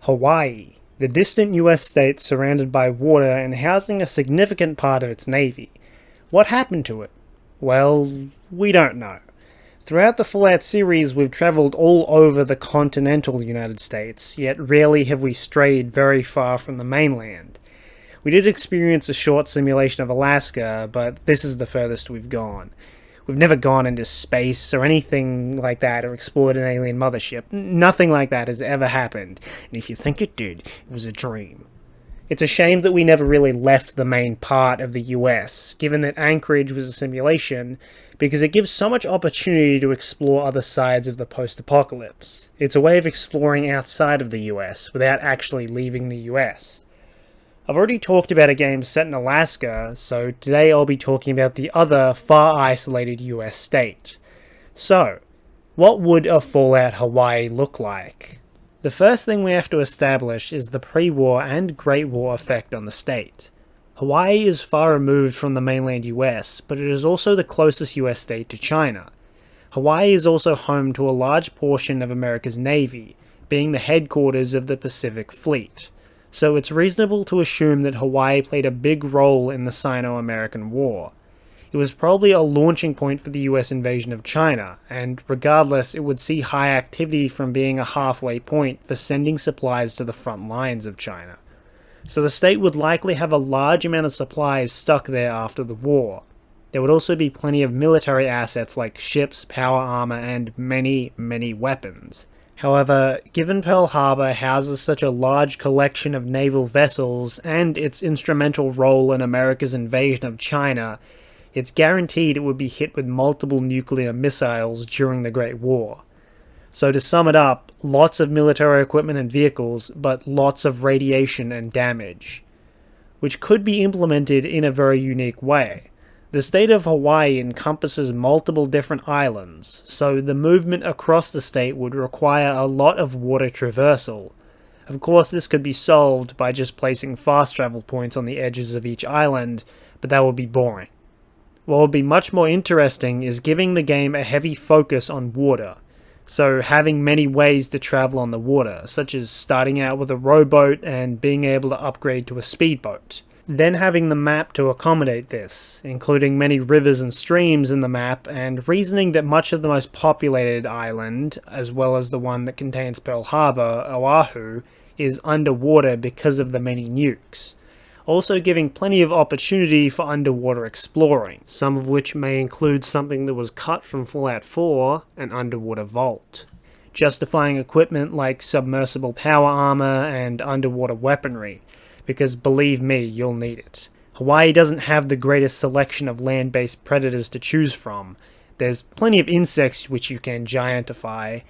Hawaii, the distant US state surrounded by water and housing a significant part of its navy. What happened to it? Well, we don't know. Throughout the Fallout series, we've travelled all over the continental United States, yet rarely have we strayed very far from the mainland. We did experience a short simulation of Alaska, but this is the furthest we've gone. We've never gone into space or anything like that or explored an alien mothership. Nothing like that has ever happened, and if you think it did, it was a dream. It's a shame that we never really left the main part of the US, given that Anchorage was a simulation, because it gives so much opportunity to explore other sides of the post-apocalypse. It's a way of exploring outside of the US without actually leaving the US. I've already talked about a game set in Alaska, so today I'll be talking about the other far isolated US state. So, what would a Fallout Hawaii look like? The first thing we have to establish is the pre-war and Great War effect on the state. Hawaii is far removed from the mainland US, but it is also the closest US state to China. Hawaii is also home to a large portion of America's Navy, being the headquarters of the Pacific Fleet. So it's reasonable to assume that Hawaii played a big role in the Sino-American War. It was probably a launching point for the US invasion of China, and regardless, it would see high activity from being a halfway point for sending supplies to the front lines of China. So the state would likely have a large amount of supplies stuck there after the war. There would also be plenty of military assets like ships, power armor, and many, many weapons. However, given Pearl Harbor houses such a large collection of naval vessels and its instrumental role in America's invasion of China, it's guaranteed it would be hit with multiple nuclear missiles during the Great War. So to sum it up, lots of military equipment and vehicles, but lots of radiation and damage, which could be implemented in a very unique way. The state of Hawaii encompasses multiple different islands, so the movement across the state would require a lot of water traversal. Of course, this could be solved by just placing fast travel points on the edges of each island, but that would be boring. What would be much more interesting is giving the game a heavy focus on water, so having many ways to travel on the water, such as starting out with a rowboat and being able to upgrade to a speedboat. Then having the map to accommodate this, including many rivers and streams in the map, and reasoning that much of the most populated island, as well as the one that contains Pearl Harbor, Oahu, is underwater because of the many nukes. Also giving plenty of opportunity for underwater exploring, some of which may include something that was cut from Fallout 4, an underwater vault. Justifying equipment like submersible power armor and underwater weaponry, because believe me, you'll need it. Hawaii doesn't have the greatest selection of land-based predators to choose from. There's plenty of insects which you can giantify,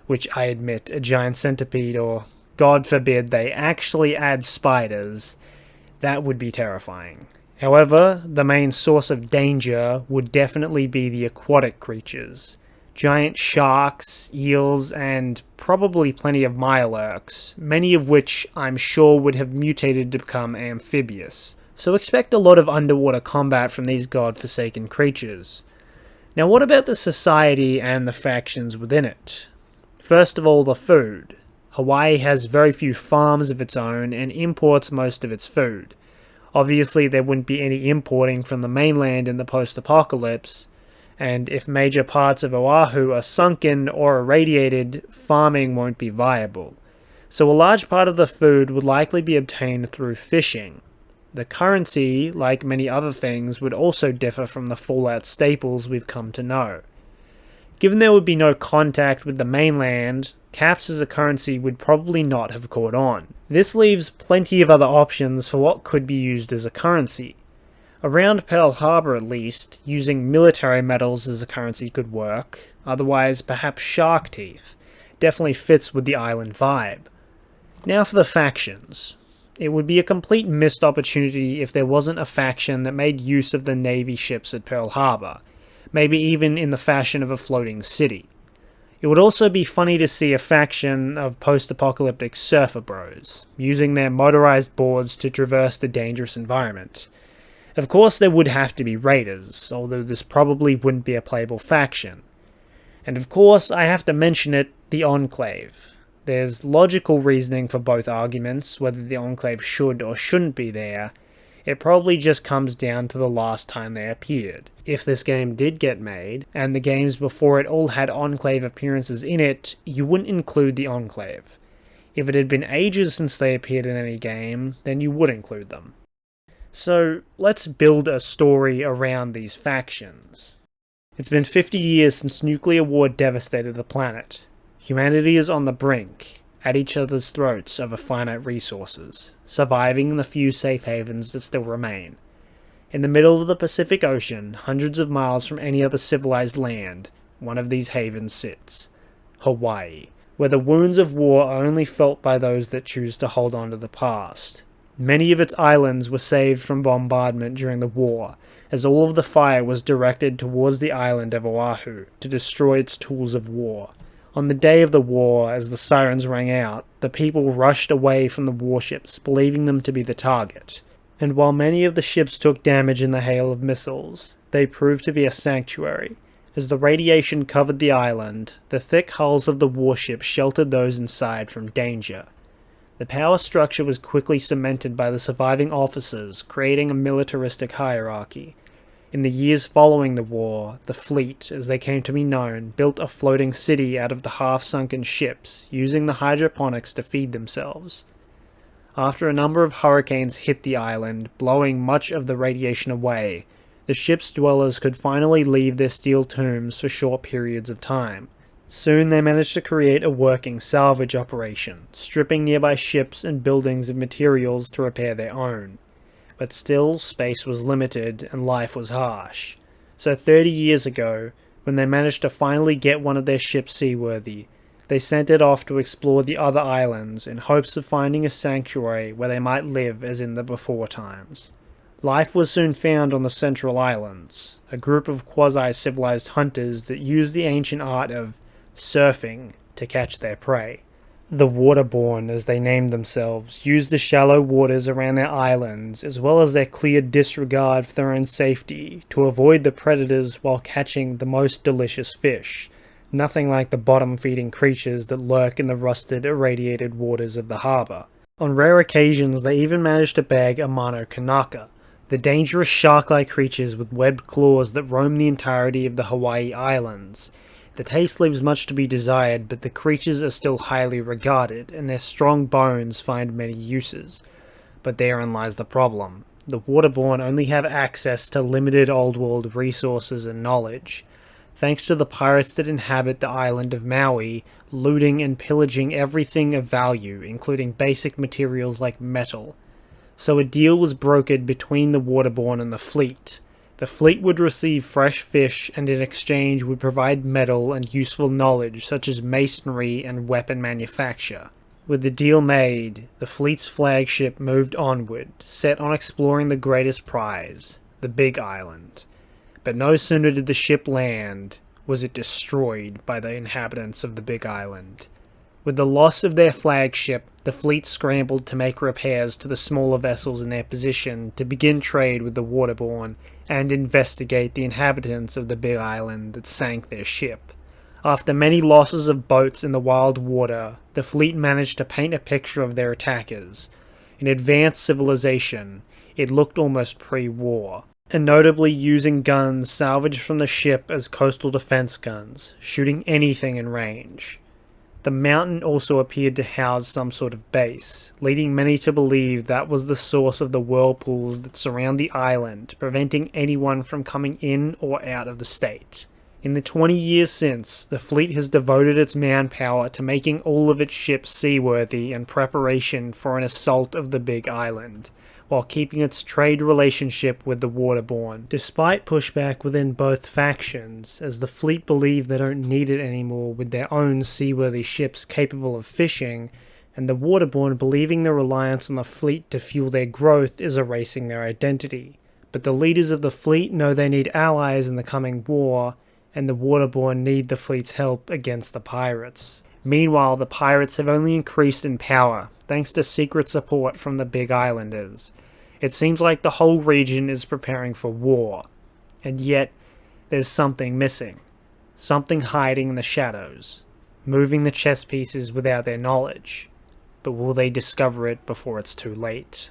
which I admit, a giant centipede or, God forbid, they actually add spiders. That would be terrifying. However, the main source of danger would definitely be the aquatic creatures. Giant sharks, eels, and probably plenty of Mirelurks, many of which I'm sure would have mutated to become amphibious. So expect a lot of underwater combat from these god-forsaken creatures. Now what about the society and the factions within it? First of all, the food. Hawaii has very few farms of its own and imports most of its food. Obviously there wouldn't be any importing from the mainland in the post-apocalypse, and if major parts of Oahu are sunken or irradiated, farming won't be viable. So a large part of the food would likely be obtained through fishing. The currency, like many other things, would also differ from the Fallout staples we've come to know. Given there would be no contact with the mainland, caps as a currency would probably not have caught on. This leaves plenty of other options for what could be used as a currency. Around Pearl Harbor at least, using military metals as a currency could work, otherwise perhaps shark teeth. Definitely fits with the island vibe. Now for the factions. It would be a complete missed opportunity if there wasn't a faction that made use of the Navy ships at Pearl Harbor, maybe even in the fashion of a floating city. It would also be funny to see a faction of post-apocalyptic surfer bros, using their motorized boards to traverse the dangerous environment. Of course there would have to be raiders, although this probably wouldn't be a playable faction. And of course I have to mention it, the Enclave. There's logical reasoning for both arguments, whether the Enclave should or shouldn't be there. It probably just comes down to the last time they appeared. If this game did get made, and the games before it all had Enclave appearances in it, you wouldn't include the Enclave. If it had been ages since they appeared in any game, then you would include them. So let's build a story around these factions. It's been 50 years since nuclear war devastated the planet. Humanity is on the brink, at each other's throats over finite resources, surviving in the few safe havens that still remain. In the middle of the Pacific Ocean, hundreds of miles from any other civilized land, one of these havens sits. Hawaii, where the wounds of war are only felt by those that choose to hold on to the past. Many of its islands were saved from bombardment during the war, as all of the fire was directed towards the island of Oahu to destroy its tools of war. On the day of the war, as the sirens rang out, the people rushed away from the warships, believing them to be the target. And while many of the ships took damage in the hail of missiles, they proved to be a sanctuary. As the radiation covered the island, the thick hulls of the warships sheltered those inside from danger. The power structure was quickly cemented by the surviving officers, creating a militaristic hierarchy. In the years following the war, the fleet, as they came to be known, built a floating city out of the half-sunken ships, using the hydroponics to feed themselves. After a number of hurricanes hit the island, blowing much of the radiation away, the ship's dwellers could finally leave their steel tombs for short periods of time. Soon they managed to create a working salvage operation, stripping nearby ships and buildings of materials to repair their own. But still, space was limited and life was harsh. So 30 years ago, when they managed to finally get one of their ships seaworthy, they sent it off to explore the other islands in hopes of finding a sanctuary where they might live as in the before times. Life was soon found on the Central Islands, a group of quasi-civilized hunters that used the ancient art of surfing to catch their prey. The Waterborn, as they named themselves, used the shallow waters around their islands, as well as their clear disregard for their own safety, to avoid the predators while catching the most delicious fish, nothing like the bottom-feeding creatures that lurk in the rusted, irradiated waters of the harbour. On rare occasions, they even managed to bag a Mano Kanaka, the dangerous shark-like creatures with webbed claws that roam the entirety of the Hawaii Islands. The taste leaves much to be desired, but the creatures are still highly regarded, and their strong bones find many uses. But therein lies the problem. The Waterborn only have access to limited Old World resources and knowledge. Thanks to the pirates that inhabit the island of Maui, looting and pillaging everything of value, including basic materials like metal. So a deal was brokered between the Waterborn and the fleet. The fleet would receive fresh fish and in exchange would provide metal and useful knowledge such as masonry and weapon manufacture. With the deal made, the fleet's flagship moved onward, set on exploring the greatest prize, the Big Island. But no sooner did the ship land, was it destroyed by the inhabitants of the Big Island. With the loss of their flagship, the fleet scrambled to make repairs to the smaller vessels in their position to begin trade with the Waterborn and investigate the inhabitants of the Big Island that sank their ship. After many losses of boats in the wild water, the fleet managed to paint a picture of their attackers. In advanced civilization, it looked almost pre-war, and notably using guns salvaged from the ship as coastal defense guns, shooting anything in range. The mountain also appeared to house some sort of base, leading many to believe that was the source of the whirlpools that surround the island, preventing anyone from coming in or out of the state. In the 20 years since, the fleet has devoted its manpower to making all of its ships seaworthy in preparation for an assault of the Big Island, while keeping its trade relationship with the Waterborn, despite pushback within both factions, as the fleet believe they don't need it anymore with their own seaworthy ships capable of fishing, and the Waterborn believing their reliance on the fleet to fuel their growth is erasing their identity. But the leaders of the fleet know they need allies in the coming war, and the Waterborn need the fleet's help against the pirates. Meanwhile, the pirates have only increased in power, thanks to secret support from the Big Islanders. It seems like the whole region is preparing for war, and yet there's something missing, something hiding in the shadows. moving the chess pieces without their knowledge. But will they discover it before it's too late?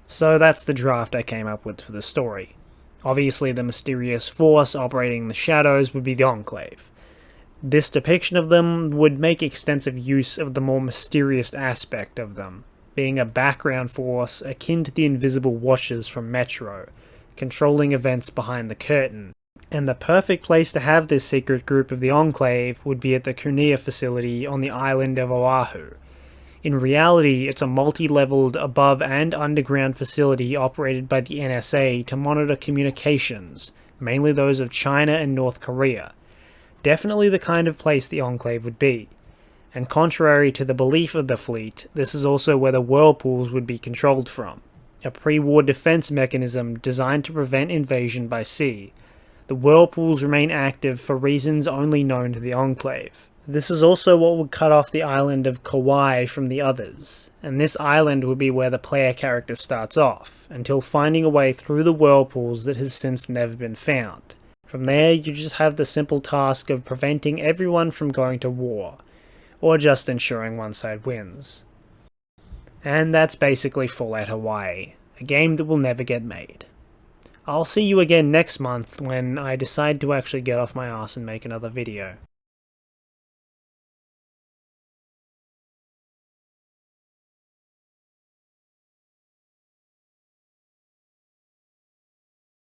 So that's the draft I came up with for the story. Obviously, the mysterious force operating in the shadows would be the Enclave. This depiction of them would make extensive use of the more mysterious aspect of them, being a background force akin to the invisible watchers from Metro, controlling events behind the curtain. And the perfect place to have this secret group of the Enclave would be at the Kunia facility on the island of Oahu. In reality, it's a multi-leveled above and underground facility operated by the NSA to monitor communications, mainly those of China and North Korea. Definitely the kind of place the Enclave would be. And contrary to the belief of the fleet, this is also where the whirlpools would be controlled from, a pre-war defense mechanism designed to prevent invasion by sea. The whirlpools remain active for reasons only known to the Enclave. This is also what would cut off the island of Kauai from the others, and this island would be where the player character starts off, until finding a way through the whirlpools that has since never been found. From there, you just have the simple task of preventing everyone from going to war, or just ensuring one side wins. And that's basically Fallout Hawaii, a game that will never get made. I'll see you again next month when I decide to actually get off my ass and make another video.